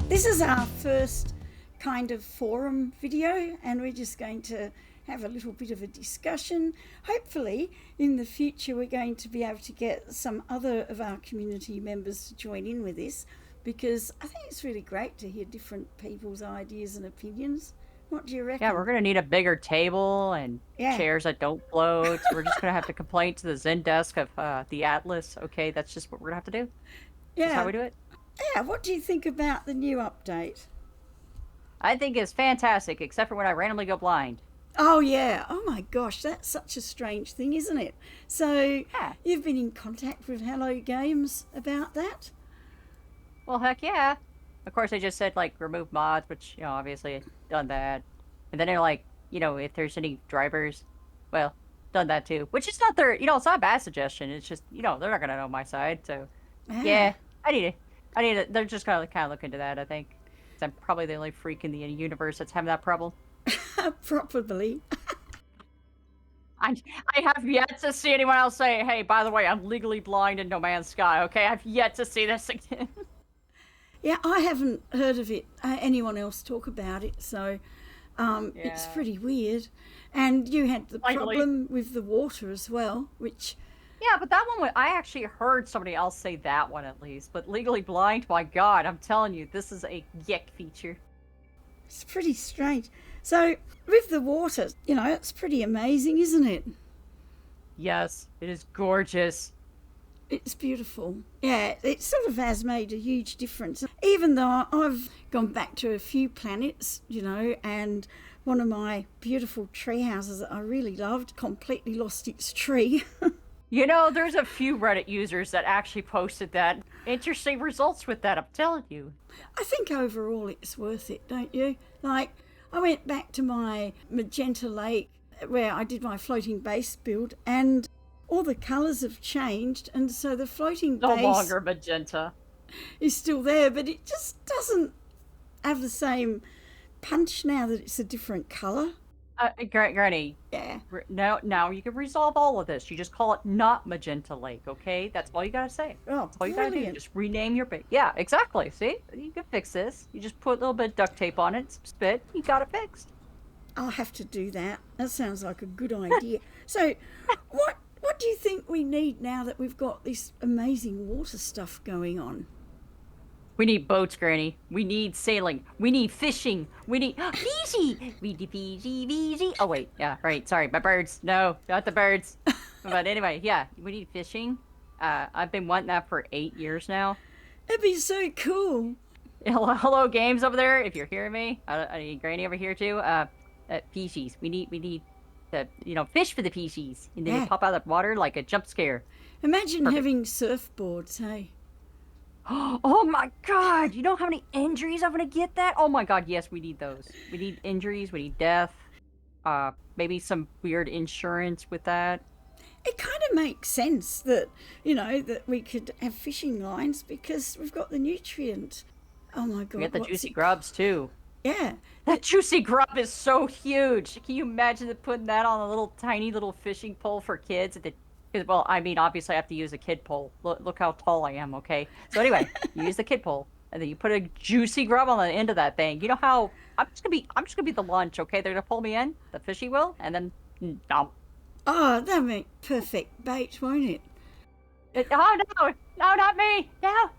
This is our first kind of forum video, and we're just going to have a little bit of a discussion. Hopefully in the future we're going to be able to get some other of our community members to join in with this, because I think it's really great to hear different people's ideas and opinions. What do you reckon? Yeah, we're going to need a bigger table and chairs that don't float. We're just going to have to complain to the Zendesk of the Atlas. Okay, that's just what we're going to have to do. Yeah. That's how we do it. Yeah, what do you think about the new update? I think it's fantastic, except for when I randomly go blind. Oh, yeah. Oh, my gosh, that's such a strange thing, isn't it? So, Yeah. You've been in contact with Hello Games about that? Well, heck yeah. Of course, they just said, like, remove mods, which, obviously I've done that. And then they're like, if there's any drivers, well, done that too. Which is not their, it's not a bad suggestion. It's just, they're not going to know my side. So, yeah, I need it. They're just going to kind of look into that, I think. 'Cause I'm probably the only freak in the universe that's having that problem. Probably. I have yet to see anyone else say, hey, by the way, I'm legally blind in No Man's Sky, okay? I've yet to see this again. Yeah, I haven't heard of it, anyone else talk about it, so it's pretty weird. And you had the problem with the water as well, which... Yeah, but that one, I actually heard somebody else say that one at least. But legally blind, my God, I'm telling you, this is a yick feature. It's pretty strange. So, with the water, it's pretty amazing, isn't it? Yes, it is gorgeous. It's beautiful. Yeah, it sort of has made a huge difference. Even though I've gone back to a few planets, and one of my beautiful tree houses that I really loved completely lost its tree. There's a few Reddit users that actually posted that. Interesting results with that, I'm telling you. I think overall it's worth it, don't you? Like, I went back to my Magenta Lake where I did my floating base build, and all the colours have changed, and so the floating base... No longer magenta. ...is still there, but it just doesn't have the same punch now that it's a different colour. Granny. Yeah. Now you can resolve all of this. You just call it not Magenta Lake, okay? That's all you gotta say. Oh, that's all you gotta do. Just rename your base. Yeah, exactly. See? You can fix this. You just put a little bit of duct tape on it, some spit, you got it fixed. I'll have to do that. That sounds like a good idea. So, what do you think we need now that we've got this amazing water stuff going on? We need boats, Granny. We need sailing. We need fishing. We need... Fiji! We need Fiji. Oh, wait. Yeah, right. Sorry. My birds. No, not the birds. But anyway, yeah. We need fishing. I've been wanting that for 8 years now. That'd be so cool. Hello, games over there. If you're hearing me. I need Granny over here, too. Fishies. We need the, fish for the fishies. And then they pop out of the water like a jump scare. Imagine having surfboards, hey? Oh my God! You know how many injuries I'm gonna get that? Oh my God, yes, we need those. We need injuries, we need death. Maybe some weird insurance with that. It kind of makes sense that, that we could have fishing lines because we've got the nutrient. Oh my God. We got the juicy grubs too. Yeah. That juicy grub is so huge. Can you imagine putting that on a little tiny little fishing pole for kids? Well, I mean, obviously I have to use a kid pole. Look how tall I am, okay? So anyway, you use the kid pole, and then you put a juicy grub on the end of that thing. You know how I'm just gonna be the lunch, okay? They're gonna pull me in, the fishy will, and then no. Oh, that'll make perfect bait, won't it? Oh no, not me. No.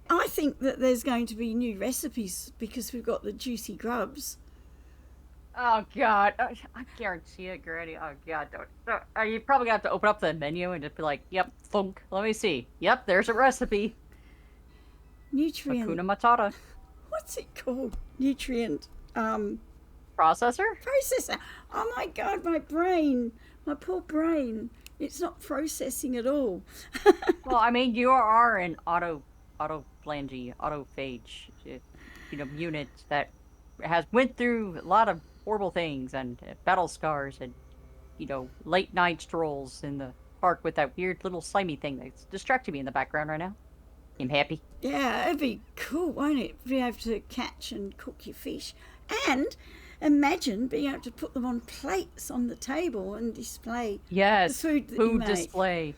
I think that there's going to be new recipes because we've got the juicy grubs. Oh God, I guarantee it, Granny. Oh God, don't. You're probably gonna have to open up the menu and just be like, "Yep, thunk. Let me see. Yep, there's a recipe." Nutrient. Hakuna Matata. What's it called? Nutrient. Processor. Processor. Oh my God, my brain, my poor brain. It's not processing at all. Well, I mean, you are an autophagy unit that has went through a lot of horrible things and battle scars and, late night strolls in the park with that weird little slimy thing that's distracting me in the background right now. I'm happy. Yeah, it'd be cool, won't it? Be able to catch and cook your fish. And imagine being able to put them on plates on the table and display the food that you make. Display.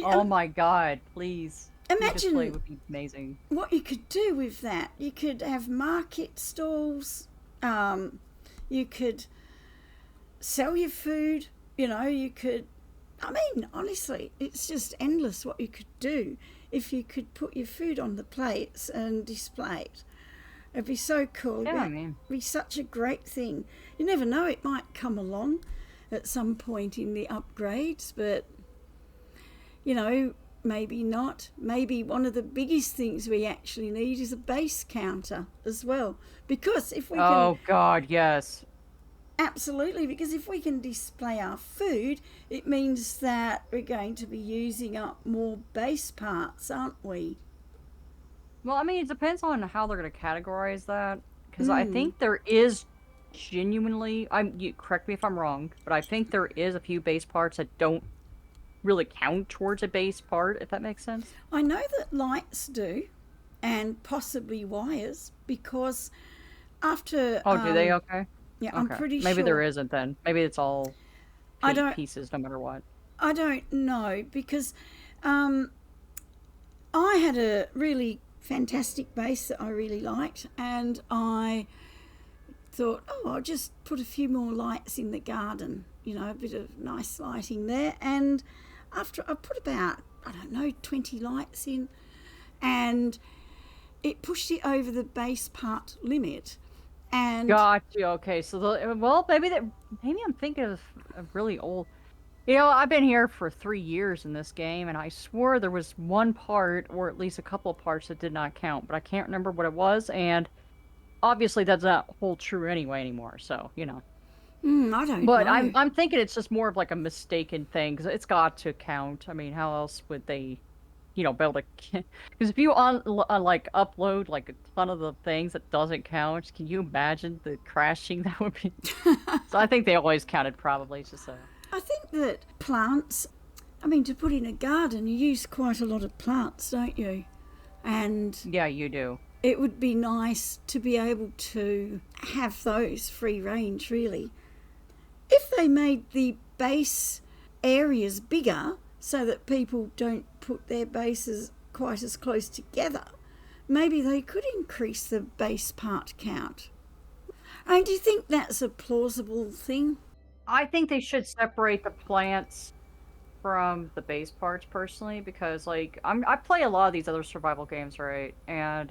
Oh my God, please. display Imagine would be amazing. what you could do with that. You could have market stalls. You could sell your food. You could. I mean, honestly, it's just endless what you could do if you could put your food on the plates and display it. It'd be so cool. Yeah, I It'd mean, be such a great thing. You never know, it might come along at some point in the upgrades, but maybe not. Maybe one of the biggest things we actually need is a base counter as well. Because if we can, oh God, yes. absolutely, because if we can display our food, it means that we're going to be using up more base parts, aren't we? Well, I mean, it depends on how they're going to categorize that, because I think there is genuinely, correct me if I'm wrong, but I think there is a few base parts that don't really count towards a base part, if that makes sense. I know that lights do, and possibly wires, because after Oh, do they? Okay. yeah, I'm Okay. pretty Maybe sure. there isn't then. Maybe it's all I don't pieces, no matter what. I don't know because um, I had a really fantastic base that I really liked, and I thought, oh, I'll just put a few more lights in the garden, a bit of nice lighting there. And after I put about, I don't know, 20 lights in, and it pushed it over the base part limit. And Gotcha. Okay, so maybe I'm thinking of a really old. I've been here for 3 years in this game, and I swore there was one part, or at least a couple of parts, that did not count, but I can't remember what it was, and obviously that's not hold true anymore. So I don't But know. I'm thinking it's just more of like a mistaken thing, because it's got to count. I mean, how else would they, be able to? Because if you like upload like a ton of the things that doesn't count, can you imagine the crashing that would be? So I think they always counted probably. It's just I think that plants, I mean, to put in a garden, you use quite a lot of plants, don't you? And yeah, you do. it would be nice to be able to have those free range, really. If they made the base areas bigger so that people don't put their bases quite as close together, maybe they could increase the base part count. And do you think that's a plausible thing? I think they should separate the plants from the base parts personally, because like I play a lot of these other survival games, right? And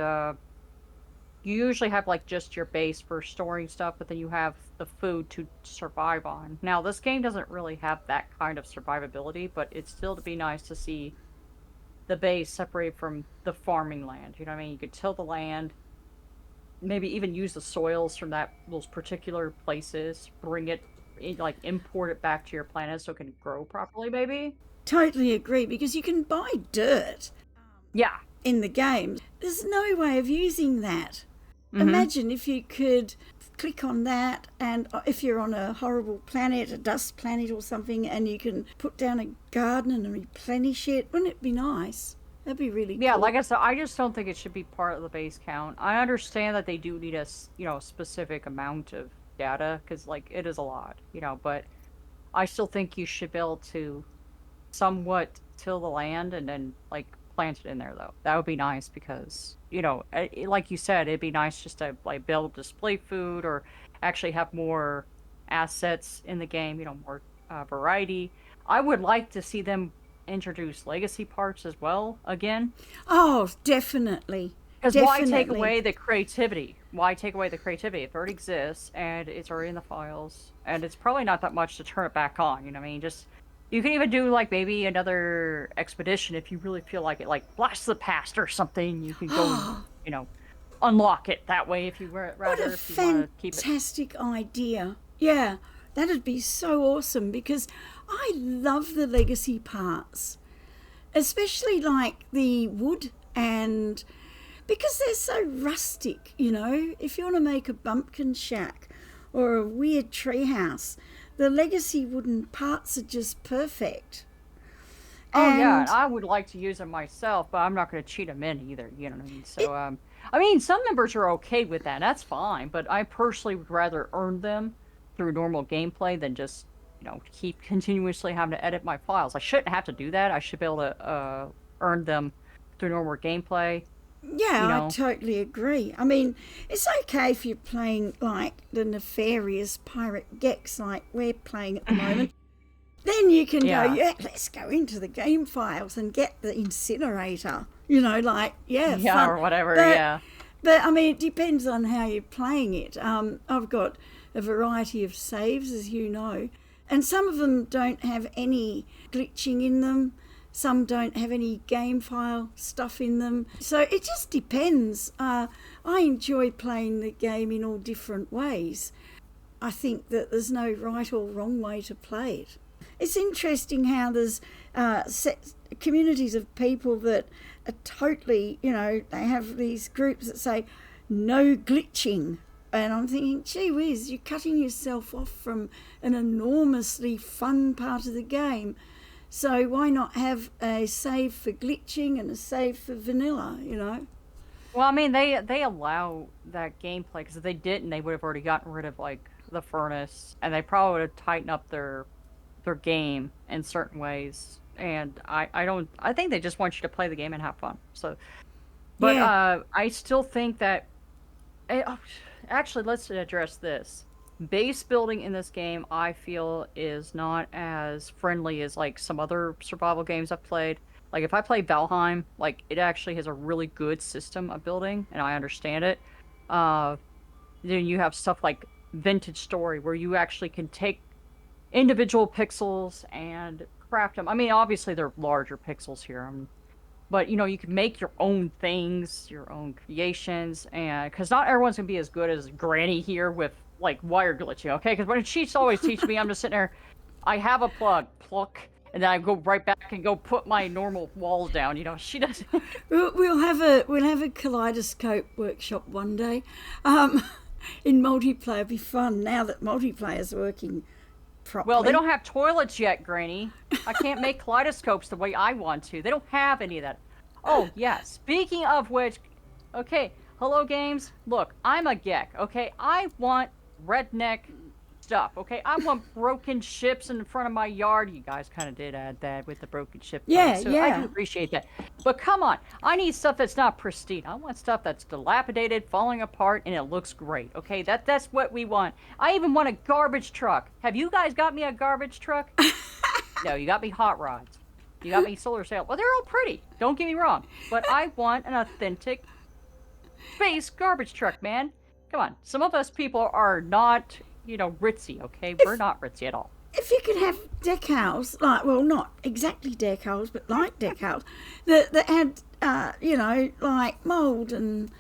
you usually have like just your base for storing stuff, but then you have the food to survive on. Now, this game doesn't really have that kind of survivability, but it's still to be nice to see the base separated from the farming land. You know what I mean? You could till the land, maybe even use the soils from those particular places, bring it, like import it back to your planet so it can grow properly, maybe. Totally agree, because you can buy dirt Yeah. in the game. There's no way of using that. Mm-hmm. Imagine if you could click on that, and if you're on a horrible planet, a dust planet or something, and you can put down a garden and replenish it. Wouldn't it be nice? That'd be really Yeah, cool. like I said, I just don't think it should be part of the base count. I understand that they do need a specific amount of data, because like it is a lot, but I still think you should be able to somewhat till the land and then like plant it in there, though. That would be nice, because like you said, it'd be nice just to like be able to display food, or actually have more assets in the game, more variety. I would like to see them introduce legacy parts as well again. Oh, definitely. Because why take Definitely. away the creativity? Why take away the creativity? If it already exists and it's already in the files, and it's probably not that much to turn it back on. You know what I mean? Just you can even do like maybe another expedition if you really feel like it, like Blast the Past or something. You can go and unlock it that way if you What rather, a if you want to keep it. fantastic idea. Yeah, that'd be so awesome, because I love the legacy parts, especially like the wood, and because they're so rustic, If you want to make a bumpkin shack or a weird treehouse, the legacy wooden parts are just perfect. Oh yeah, And and I would like to use them myself, but I'm not going to cheat them in either. You know what I mean? So I mean, some members are okay with that. That's fine, but I personally would rather earn them through normal gameplay than just keep continuously having to edit my files. I shouldn't have to do that. I should be able to earn them the normal gameplay. Yeah, You I know, totally agree. I mean, it's okay if you're playing like the nefarious pirate Gex like we're playing at the moment. Then you can go, yeah, yeah, let's go into the game files and get the incinerator. You know, like, yeah, yeah, fun. or whatever. But, Yeah. but I mean, it depends on how you're playing it. I've got a variety of saves, as you know, and some of them don't have any glitching in them. Some don't have any game file stuff in them. So it just depends. I enjoy playing the game in all different ways. I think that there's no right or wrong way to play it. It's interesting how there's communities of people that are totally, you know, they have these groups that say no glitching. And I'm thinking, gee whiz, you're cutting yourself off from an enormously fun part of the game. So why not have a save for glitching and a save for vanilla, you know? Well, I mean, they allow that gameplay because if they didn't, they would have already gotten rid of like the furnace, and they probably would have tightened up their game in certain ways. And I think they just want you to play the game and have fun. So, but Yeah, I still think that actually, let's address this. Base building in this game, I feel, is not as friendly as like some other survival games I've played. Like if I play Valheim, like it actually has a really good system of building, and I understand it. Uh, then you have stuff like Vintage Story, where you actually can take individual pixels and craft them. I mean, obviously they're larger pixels here, but you know you can make your own things, your own creations, and because not everyone's gonna be as good as Granny here with like wire glitching, okay? Because when she's always teaching me, I'm just sitting there, I have a plug, pluck, and then I go right back and go put my normal walls down. You know, she doesn't. we'll have a kaleidoscope workshop one day. Um, in multiplayer, it'd be fun now that multiplayer's working Well, they properly. don't have toilets yet, Granny. I can't make kaleidoscopes the way I want to. They don't have any of that. Oh, yeah. Speaking of which, okay, hello games. Look, I'm a geek, okay? I want redneck stuff, okay? I want broken ships in front of my yard. You guys kind of did add that with the broken ship part, Yeah, so I do yeah. appreciate that. But come on, I need stuff that's not pristine. I want stuff that's dilapidated, falling apart, and it looks great, okay? That's what we want. I even want a garbage truck. Have you guys got me a garbage truck? No, you got me hot rods. You got me solar sail. Well, they're all pretty. Don't get me wrong. But I want an authentic space garbage truck, man. Come on. Some of us people are not, you know, ritzy, okay? We're not ritzy at all. If you could have decals, like, well, not exactly decals, but like decals, that had, you know, like mould and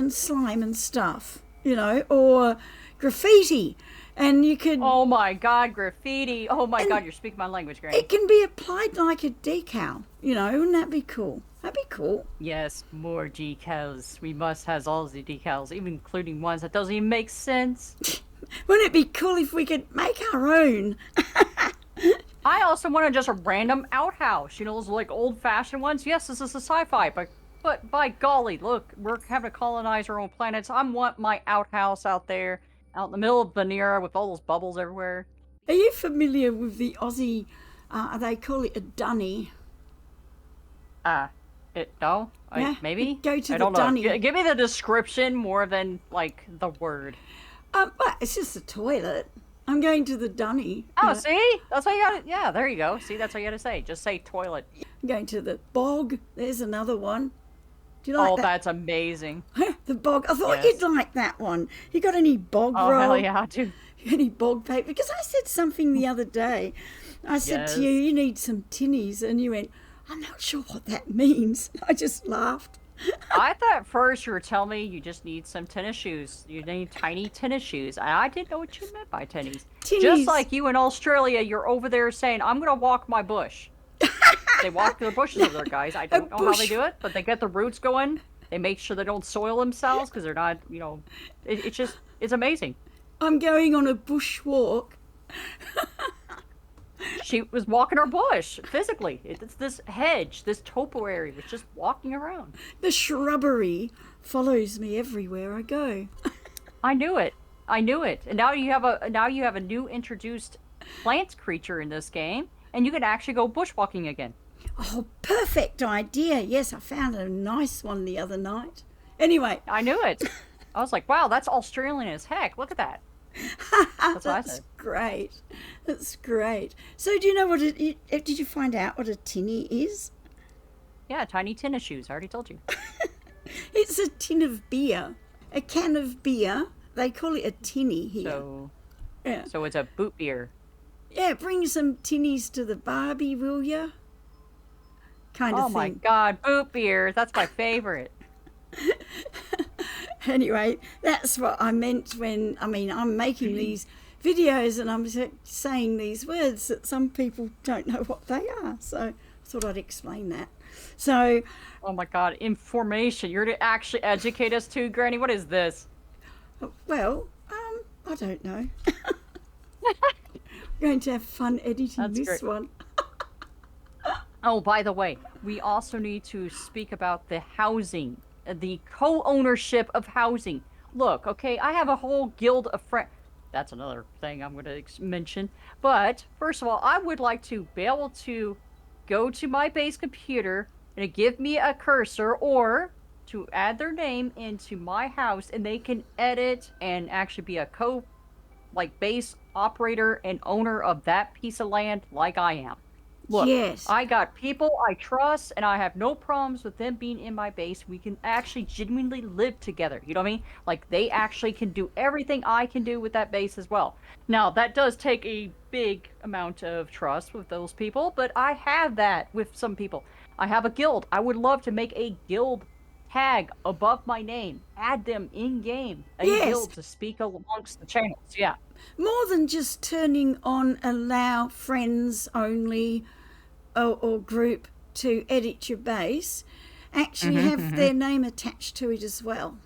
slime and stuff, you know, or graffiti, and you could, Oh my god, graffiti. Oh my god, and you're speaking my language, Granny. it can be applied like a decal, you know, wouldn't that be cool? That'd be cool. Yes, more decals. We must have all the decals, even including ones that doesn't even make sense. Wouldn't it be cool if we could make our own? I also wanted just a random outhouse. You know, those like old-fashioned ones. Yes, this is a sci-fi, but by golly, look, we're having to colonize our own planets. I want my outhouse out there, out in the middle of Vanera with all those bubbles everywhere. Are you familiar with the Aussie, they call it a dunny? Uh, no, Yeah, you maybe? go to I the don't know. dunny. Give me the description more than like the word. Well, it's just a toilet. I'm going to the dunny. Oh, see? That's what you gotta, yeah, there you go. See, that's what you gotta say. Just say toilet. I'm going to the bog. There's another one. Do you like Oh, that? that's amazing. The bog. I thought Yes. you'd like that one. You got any bog Oh, roll? hell yeah, dude. Any bog paper? Because I said something the other day. I said to you, Yes. you need some tinnies. And you went, I'm not sure what that means. I just laughed. I thought first you were telling me you just need some tennis shoes. You need tiny tennis shoes. And I didn't know what you meant by tennies. Tinnies. Just like you in Australia, you're over there saying, I'm going to walk my bush. They walk their bushes over there, guys. I don't know how they bush. do it, but they get the roots going. They make sure they don't soil themselves because they're not, you know, it's just, it's amazing. I'm going on a bush walk. She was walking her bush physically. It's this hedge, this topiary was just walking around. The shrubbery follows me everywhere I go. I knew it. I knew it. And now you have a new introduced plant creature in this game, and you can actually go bushwalking again. Oh, perfect idea. Yes, I found a nice one the other night. Anyway. I knew it. I was like, wow, that's Australian as heck. Look at that. That's what I That's said. great. That's great. So do you know what did you find out what a tinny is? Yeah, tiny tennis shoes. I already told you. It's a tin of beer. A can of beer. They call it a tinny here. So, yeah. So it's a boot beer. Yeah, bring some tinnies to the Barbie, will ya? Kind of thing. Oh my God, boot beer. That's my favorite. Anyway, that's what I meant when, I'm making these videos and I'm saying these words that some people don't know what they are. So I thought I'd explain that. So... Oh my God, information. You're to actually educate us too, Granny? What is this? Well, I don't know. We're going to have fun editing this one. Oh, by the way, we also need to speak about the housing, the co-ownership of housing. Look, okay, I have a whole guild of friends. That's another thing I'm going to mention. But first of all, I would like to be able to go to my base computer and give me a cursor or to add their name into my house and they can edit and actually be a base operator and owner of that piece of land like I am. Look, yes. I got people I trust, and I have no problems with them being in my base. We can actually genuinely live together. You know what I mean? Like, they actually can do everything I can do with that base as well. Now, that does take a big amount of trust with those people, but I have that with some people. I have a guild. I would love to make a guild tag above my name. Add them in-game. A guild to speak amongst the channels. Yeah. More than just turning on allow friends only or group to edit your base, actually have their name attached to it as well.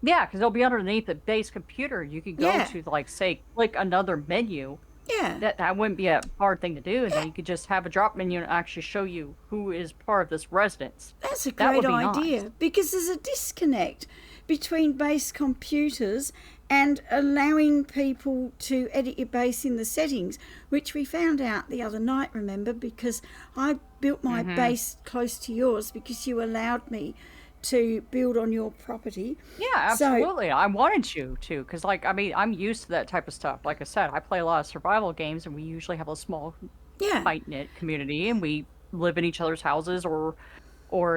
Yeah, because they'll be underneath the base computer. You could go to, like, say, click another menu. Yeah. That wouldn't be a hard thing to do, and then you could just have a drop menu and actually show you who is part of this residence. That's a great idea, because there's a disconnect between base computers and allowing people to edit your base in the settings, which we found out the other night, remember, because I built my base close to yours because you allowed me to build on your property. Yeah, absolutely. So, I wanted you to, because, like, I'm used to that type of stuff. Like I said, I play a lot of survival games, and we usually have a small, tight-knit community, and we live in each other's houses, or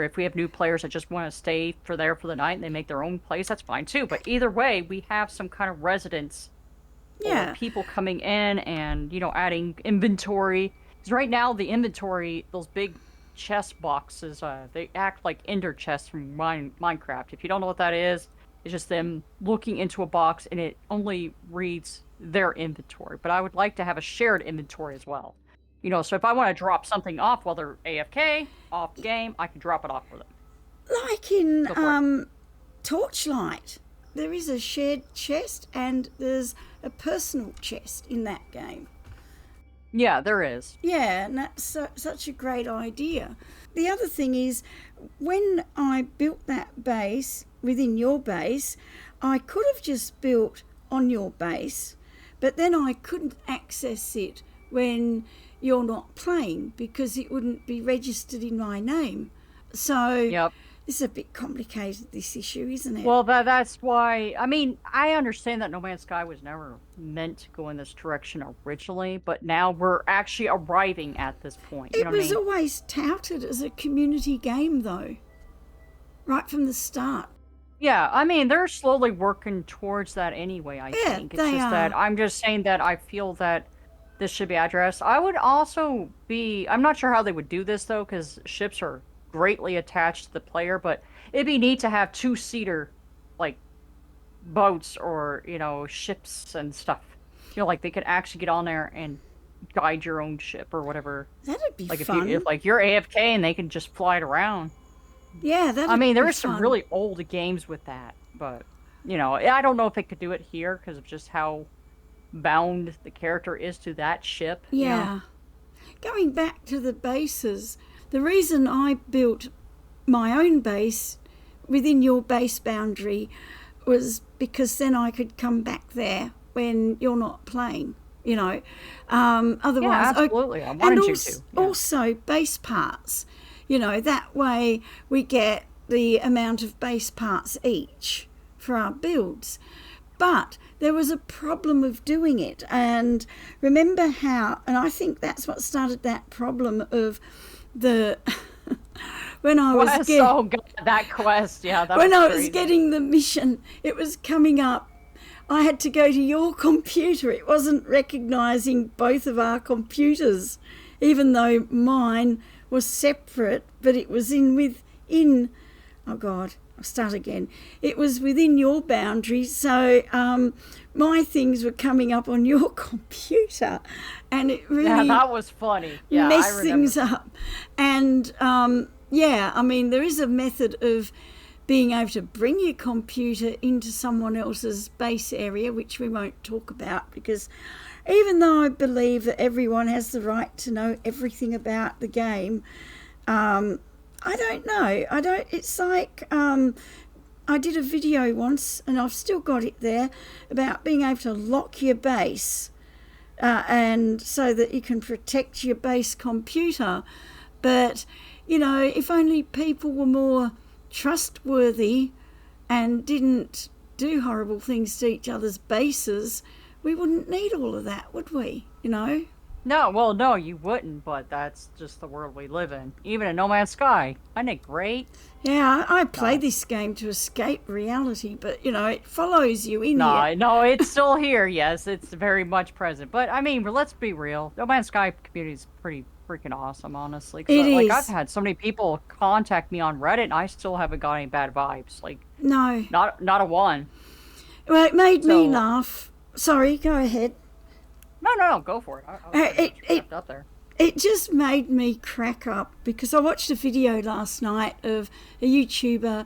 if we have new players that just want to stay for the night and they make their own place, that's fine too. But either way, we have some kind of residence or people coming in and, adding inventory. Because right now, the inventory, those big chest boxes, they act like ender chests from Minecraft. If you don't know what that is, it's just them looking into a box and it only reads their inventory. But I would like to have a shared inventory as well. So if I want to drop something off while they're AFK, off game, I can drop it off for them. Like in Torchlight, there is a shared chest and there's a personal chest in that game. Yeah, there is. Yeah, and that's such a great idea. The other thing is, when I built that base within your base, I could have just built on your base, but then I couldn't access it when you're not playing because it wouldn't be registered in my name. So it's a bit complicated, this issue, isn't it? Well, that's why, I understand that No Man's Sky was never meant to go in this direction originally, but now we're actually arriving at this point. It was always touted as a community game, though, right from the start. Yeah, they're slowly working towards that anyway, I think. It's just that I'm just saying that I feel that this should be addressed. I would also I'm not sure how they would do this, though, because ships are greatly attached to the player, but it'd be neat to have two-seater, like, boats or, ships and stuff. Like, they could actually get on there and guide your own ship or whatever. That'd be fun. If you're AFK and they can just fly it around. Yeah, that'd be there are some really old games with that, but, I don't know if it could do it here because of just how bound the character is to that ship. Yeah. Going back to the bases, the reason I built my own base within your base boundary was because then I could come back there when you're not playing. you know. Yeah, Otherwise, absolutely. I and wanted you also, to. Yeah. also base parts, you know, that way we get the amount of base parts each for our builds. But there was a problem of doing it, and remember how, and I think that's what started that problem of the when I was Quest, oh god, that quest, yeah, that when was I was crazy. getting the mission, it was coming up. I had to go to your computer. It wasn't recognising both of our computers, even though mine was separate, but it was within. Oh God, I'll start again. It was within your boundaries, so my things were coming up on your computer, and it Yeah, really that was funny. Yeah, I mess remember things that. up. And yeah, I mean, there is a method of being able to bring your computer into someone else's base area, which we won't talk about, because even though I believe that everyone has the right to know everything about the game, I don't know. I don't. It's like I did a video once, and I've still got it there, about being able to lock your base, and so that you can protect your base computer. But you know, if only people were more trustworthy and didn't do horrible things to each other's bases, we wouldn't need all of that, would we? You know. No, well, no, you wouldn't, but that's just the world we live in. Even in No Man's Sky. Isn't it great? Yeah, I play No. this game to escape reality, but you know, it follows you in here. No, no, it's still here, yes, it's very much present. But, I mean, let's be real. No Man's Sky community is pretty freaking awesome, honestly. 'Cause, It like, I've is. had so many people contact me on Reddit, and I still haven't got any bad vibes. Like, No. not a one. Well, it made me So, laugh. Sorry, go ahead. no, go for it. I was pretty It, much it, wrapped up there. it just made me crack up because I watched a video last night of a YouTuber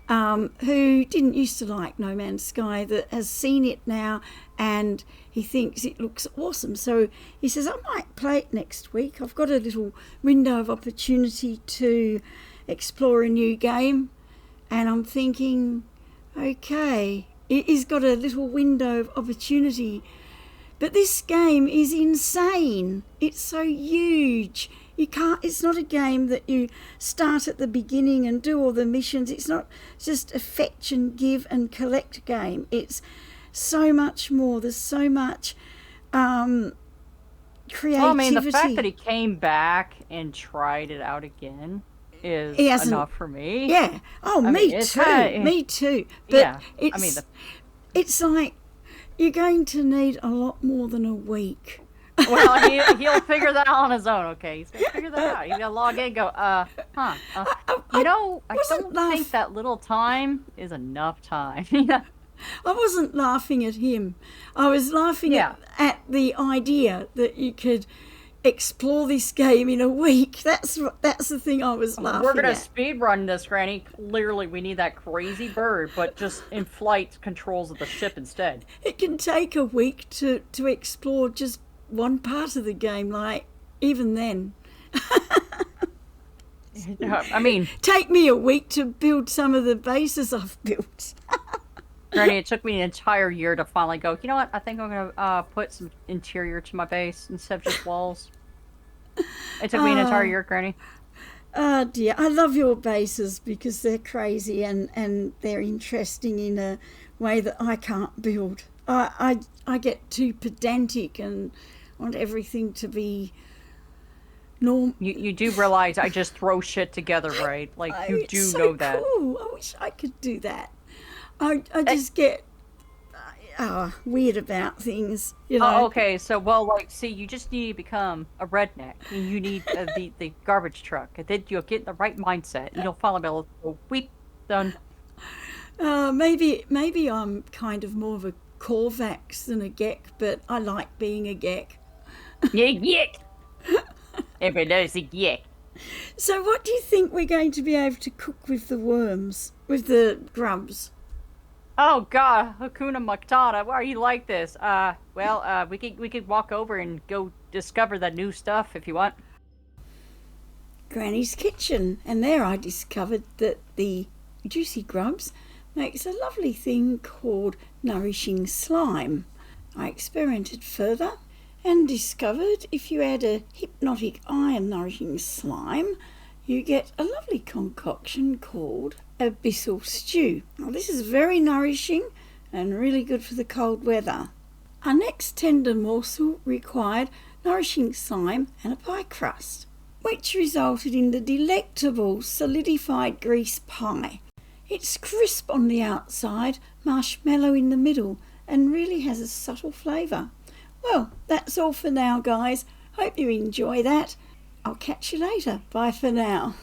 who didn't used to like No Man's Sky that has seen it now and he thinks it looks awesome. So he says, I might play it next week. I've got a little window of opportunity to explore a new game. And I'm thinking, okay, he's got a little window of opportunity. But this game is insane. It's so huge. You can't. It's not a game that you start at the beginning and do all the missions. It's not just a fetch and give and collect game. It's so much more. There's so much creativity. Well, I mean, the fact that he came back and tried it out again is He hasn't- enough for me. Yeah. Oh, I me mean, it's too. kinda- Me too. But Yeah, it's I mean, it's like you're going to need a lot more than a week. well, he'll figure that out on his own. Okay, he's gonna figure that out. He's gonna log in, and go, I wasn't don't think laugh- that little time is enough time. Yeah. I wasn't laughing at him. I was laughing Yeah. at the idea that you could explore this game in a week. That's the thing I was laughing We're gonna at. speed run this, Granny. Clearly, we need that crazy bird, but just in flight controls of the ship instead. It can take a week to explore just one part of the game. Like even then, I mean, take me a week to build some of the bases I've built. Granny, it took me an entire year to finally go, you know what? I think I'm gonna put some interior to my base instead of just walls. It took me an entire year, Granny. Oh dear, I love your bases because they're crazy and they're interesting in a way that I can't build. I get too pedantic and want everything to be normal. You do realize I just throw shit together, right? Like, you do know that. Cool. I wish I could do that. I just get weird about things, you know. Oh, okay, so, well, like, see, you just need to become a redneck, and you need the garbage truck, and then you'll get in the right mindset, and you'll finally be able to go, weep, done. Maybe I'm kind of more of a Corvax than a Gek, but I like being a Gek. Yeah, yick! Everybody knows a yick. So what do you think we're going to be able to cook with the worms, with the grubs? Oh God, Hakuna Matata, why are you like this? We could walk over and go discover the new stuff if you want. Granny's kitchen, and there I discovered that the juicy grubs makes a lovely thing called nourishing slime. I experimented further and discovered if you add a hypnotic iron nourishing slime, you get a lovely concoction called abyssal stew. Now, this is very nourishing and really good for the cold weather. Our next tender morsel required nourishing slime and a pie crust, which resulted in the delectable solidified grease pie. It's crisp on the outside, marshmallow in the middle, and really has a subtle flavour. Well, that's all for now, guys. Hope you enjoy that. I'll catch you later. Bye for now.